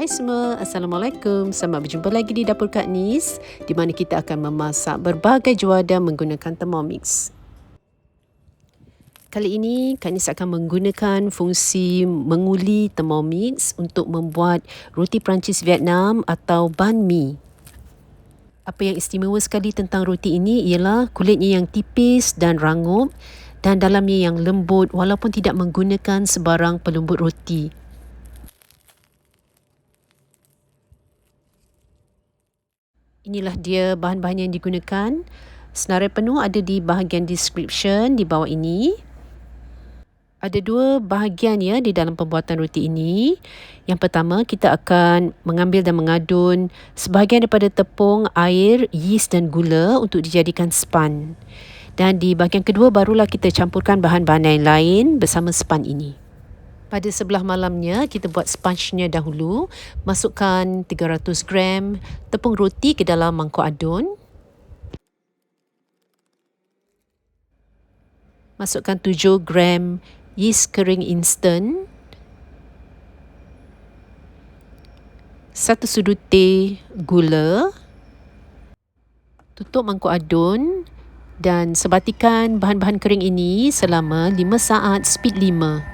Hai semua, Assalamualaikum. Selamat berjumpa lagi di Dapur Kak Nis, di mana kita akan memasak berbagai juadah menggunakan Thermomix. Kali ini, Kak Nis akan menggunakan fungsi menguli Thermomix untuk membuat roti Perancis Vietnam atau banh mi. Apa yang istimewa sekali tentang roti ini ialah kulitnya yang tipis dan rangup dan dalamnya yang lembut walaupun tidak menggunakan sebarang pelembut roti. Inilah dia bahan-bahan yang digunakan. Senarai penuh ada di bahagian description di bawah ini. Ada dua bahagian ya di dalam pembuatan roti ini. Yang pertama, kita akan mengambil dan mengadun sebahagian daripada tepung, air, yeast dan gula untuk dijadikan span. Dan di bahagian kedua barulah kita campurkan bahan-bahan lain bersama span ini. Pada sebelah malamnya, kita buat sponge-nya dahulu. Masukkan 300 gram tepung roti ke dalam mangkuk adun. Masukkan 7 gram yeast kering instant. 1 sudu teh gula. Tutup mangkuk adun dan sebatikan bahan-bahan kering ini selama 5 saat speed 5.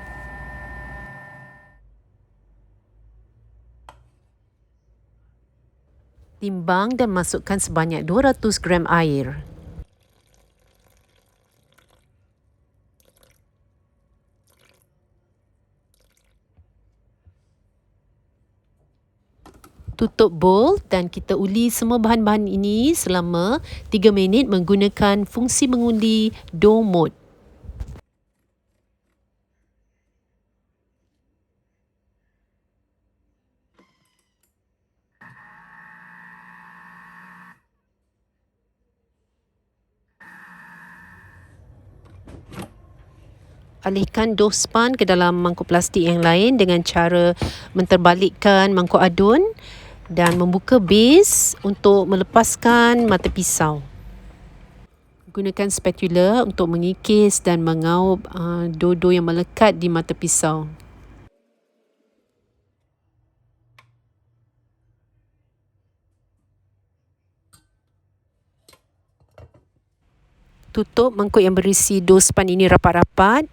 Timbang dan masukkan sebanyak 200 gram air. Tutup bowl dan kita uli semua bahan-bahan ini selama 3 minit menggunakan fungsi mengundi dough mode. Alihkan dough span ke dalam mangkuk plastik yang lain dengan cara menterbalikkan mangkuk adun dan membuka base untuk melepaskan mata pisau. Gunakan spatula untuk mengikis dan mengaup dough yang melekat di mata pisau. Tutup mangkuk yang berisi dough span ini rapat-rapat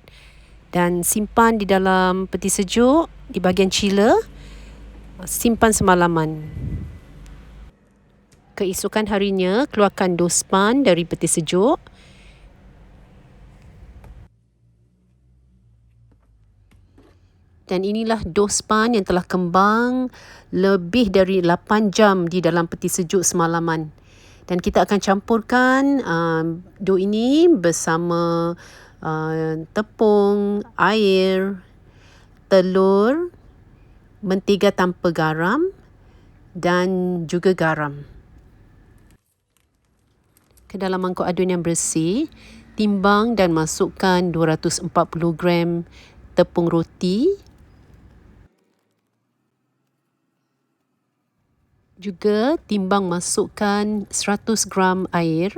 dan simpan di dalam peti sejuk di bahagian chiller. Simpan semalaman. Keesokan harinya, keluarkan dough span dari peti sejuk. Dan inilah dough span yang telah kembang lebih dari 8 jam di dalam peti sejuk semalaman. Dan kita akan campurkan dough ini bersama tepung, air, telur, mentega tanpa garam dan juga garam. Ke dalam mangkuk adun yang bersih, timbang dan masukkan 240 gram tepung roti. Juga timbang masukkan 100 gram air.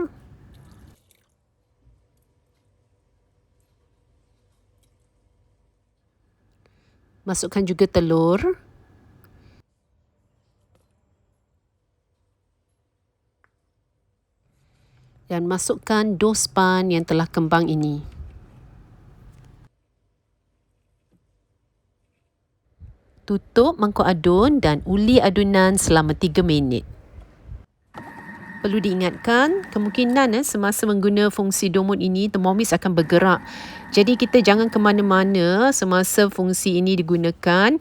Masukkan juga telur. Dan masukkan dough span yang telah kembang ini. Tutup mangkuk adun dan uli adunan selama 3 minit. Perlu diingatkan, kemungkinan semasa mengguna fungsi dough mode ini, Thermomix akan bergerak. Jadi kita jangan ke mana-mana semasa fungsi ini digunakan.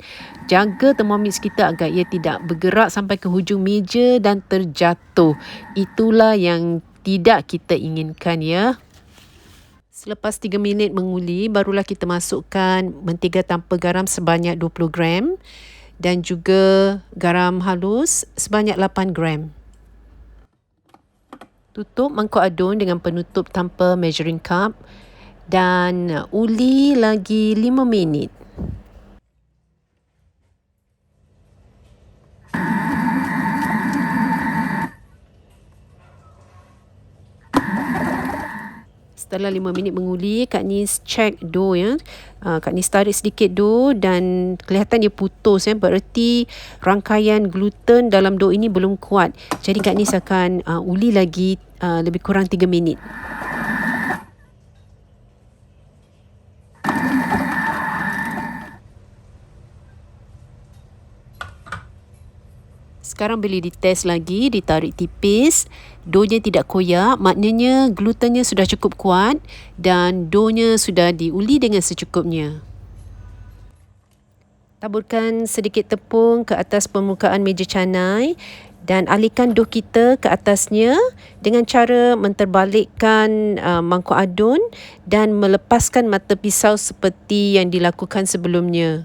Jaga Thermomix kita agar ia tidak bergerak sampai ke hujung meja dan terjatuh. Itulah yang tidak kita inginkan ya. Selepas 3 minit menguli, barulah kita masukkan mentega tanpa garam sebanyak 20 gram dan juga garam halus sebanyak 8 gram. Tutup mangkuk adun dengan penutup tanpa measuring cup dan uli lagi 5 minit. Setelah 5 minit menguli, Kak Nis check dough ya. Kak Nis tarik sedikit dough dan kelihatan dia putus ya. Bererti rangkaian gluten dalam dough ini belum kuat. Jadi Kak Nis akan uli lagi lebih kurang 3 minit. Sekarang boleh dites lagi, ditarik tipis. Doughnya tidak koyak, maknanya glutennya sudah cukup kuat dan doughnya sudah diuli dengan secukupnya. Taburkan sedikit tepung ke atas permukaan meja canai dan alihkan dough kita ke atasnya dengan cara menterbalikkan mangkuk adun dan melepaskan mata pisau seperti yang dilakukan sebelumnya.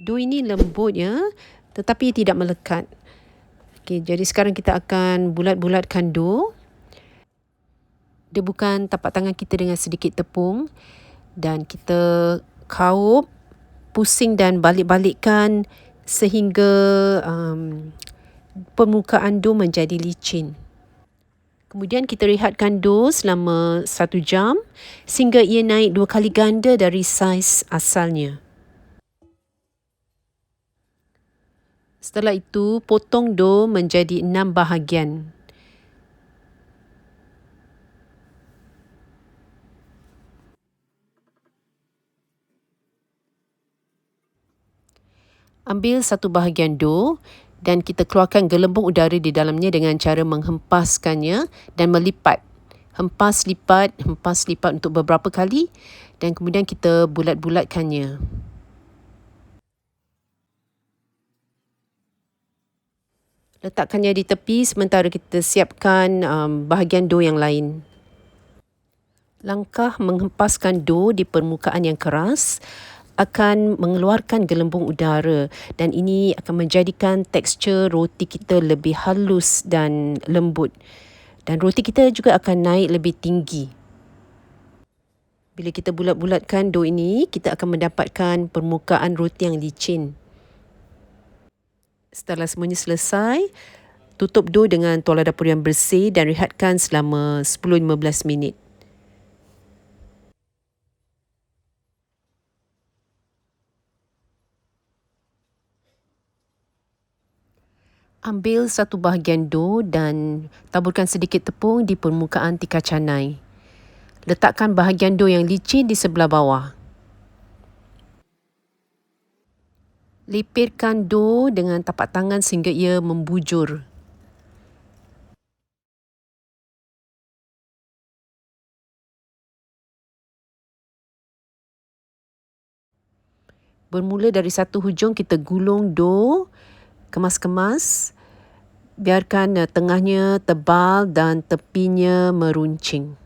Dough ini lembut ya, tetapi tidak melekat. Okey, jadi sekarang kita akan bulat-bulatkan dough. Dia bukan tapak tangan kita dengan sedikit tepung dan kita kaup, pusing dan balik-balikkan sehingga permukaan dough menjadi licin. Kemudian kita rehatkan dough selama 1 jam sehingga ia naik 2 kali ganda dari saiz asalnya. Setelah itu, potong dough menjadi 6 bahagian. Ambil satu bahagian dough dan kita keluarkan gelembung udara di dalamnya dengan cara menghempaskannya dan melipat. Hempas lipat untuk beberapa kali dan kemudian kita bulat-bulatkannya. Letakkannya di tepi sementara kita siapkan bahagian dough yang lain. Langkah menghempaskan dough di permukaan yang keras akan mengeluarkan gelembung udara dan ini akan menjadikan tekstur roti kita lebih halus dan lembut. Dan roti kita juga akan naik lebih tinggi. Bila kita bulat-bulatkan dough ini, kita akan mendapatkan permukaan roti yang licin. Setelah semuanya selesai, tutup dough dengan tuala dapur yang bersih dan rehatkan selama 10-15 minit. Ambil satu bahagian dough dan taburkan sedikit tepung di permukaan tikar canai. Letakkan bahagian dough yang licin di sebelah bawah. Lepirkan dough dengan tapak tangan sehingga ia membujur. Bermula dari satu hujung kita gulung dough, kemas-kemas. Biarkan tengahnya tebal dan tepinya meruncing.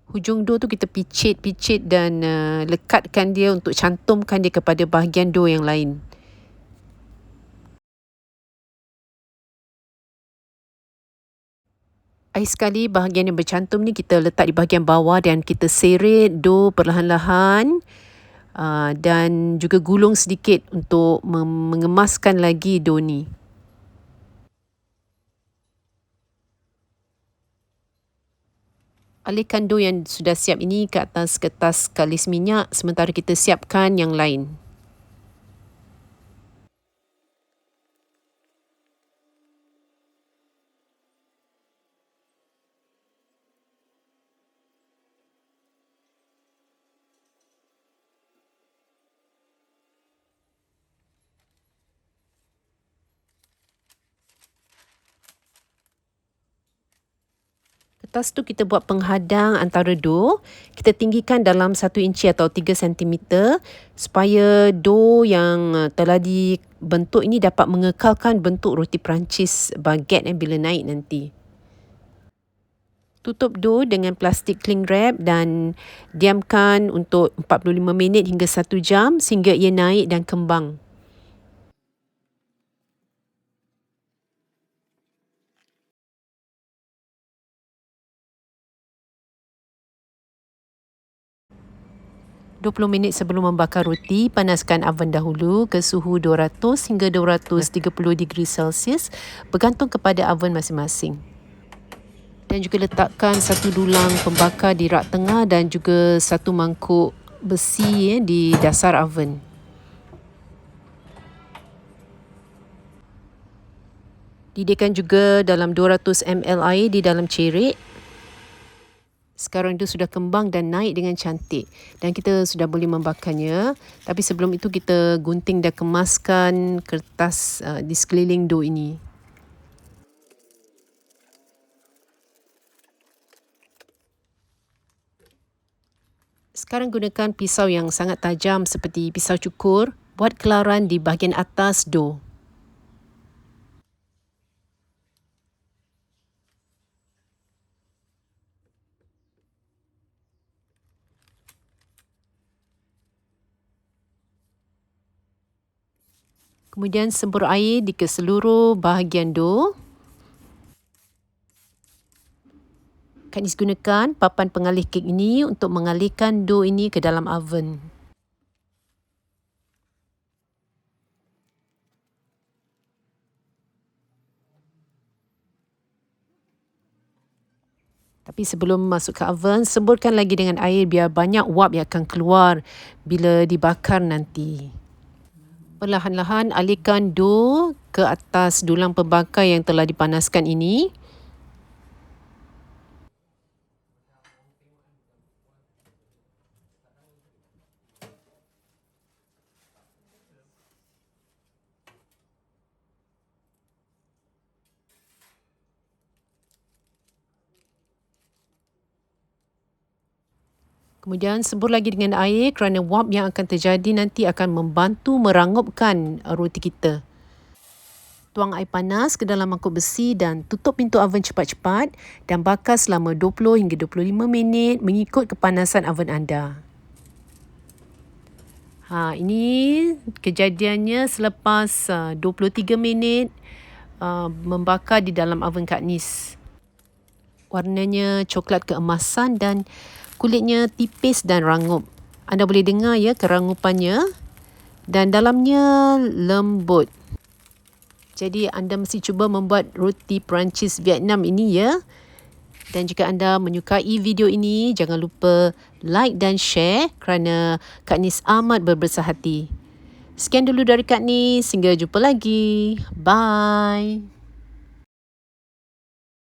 Hujung dough tu kita picit dan lekatkan dia untuk cantumkan dia kepada bahagian dough yang lain. Akhir sekali bahagian yang bercantum ni kita letak di bahagian bawah dan kita seret dough perlahan-lahan dan juga gulung sedikit untuk mengemaskan lagi dough ni. Alihkan dough yang sudah siap ini ke atas kertas kalis minyak sementara kita siapkan yang lain. Kertas tu kita buat penghadang antara dough. Kita tinggikan dalam 1 inci atau 3 cm supaya dough yang telah dibentuk ini dapat mengekalkan bentuk roti Perancis baguette bila naik nanti. Tutup dough dengan plastik cling wrap dan diamkan untuk 45 minit hingga 1 jam sehingga ia naik dan kembang. 20 minit sebelum membakar roti, panaskan oven dahulu ke suhu 200 hingga 230 degree Celsius bergantung kepada oven masing-masing. Dan juga letakkan satu dulang pembakar di rak tengah dan juga satu mangkuk besi di dasar oven. Didihkan juga dalam 200 ml air di dalam cerik. Sekarang itu sudah kembang dan naik dengan cantik dan kita sudah boleh membakarnya. Tapi sebelum itu kita gunting dan kemaskan kertas di sekeliling dough ini. Sekarang gunakan pisau yang sangat tajam seperti pisau cukur. Buat kelaran di bahagian atas dough. Kemudian sembur air di keseluruh bahagian dough. Kak Nis gunakan papan pengalih kek ini untuk mengalihkan dough ini ke dalam oven. Tapi sebelum masuk ke oven, semburkan lagi dengan air biar banyak wap yang akan keluar bila dibakar nanti. Perlahan-lahan alihkan dough ke atas dulang pembakar yang telah dipanaskan ini. Kemudian sembur lagi dengan air kerana wap yang akan terjadi nanti akan membantu merangupkan roti kita. Tuang air panas ke dalam mangkuk besi dan tutup pintu oven cepat-cepat dan bakar selama 20 hingga 25 minit mengikut kepanasan oven anda. Ini kejadiannya selepas 23 minit membakar di dalam oven Kak Nis. Warnanya coklat keemasan dan kulitnya tipis dan rangup. Anda boleh dengar ya kerangupannya dan dalamnya lembut. Jadi anda mesti cuba membuat roti Perancis Vietnam ini ya. Dan jika anda menyukai video ini, jangan lupa like dan share kerana Kak Nis amat berbesar hati. Sekian dulu dari Kak Nis, hingga jumpa lagi. Bye.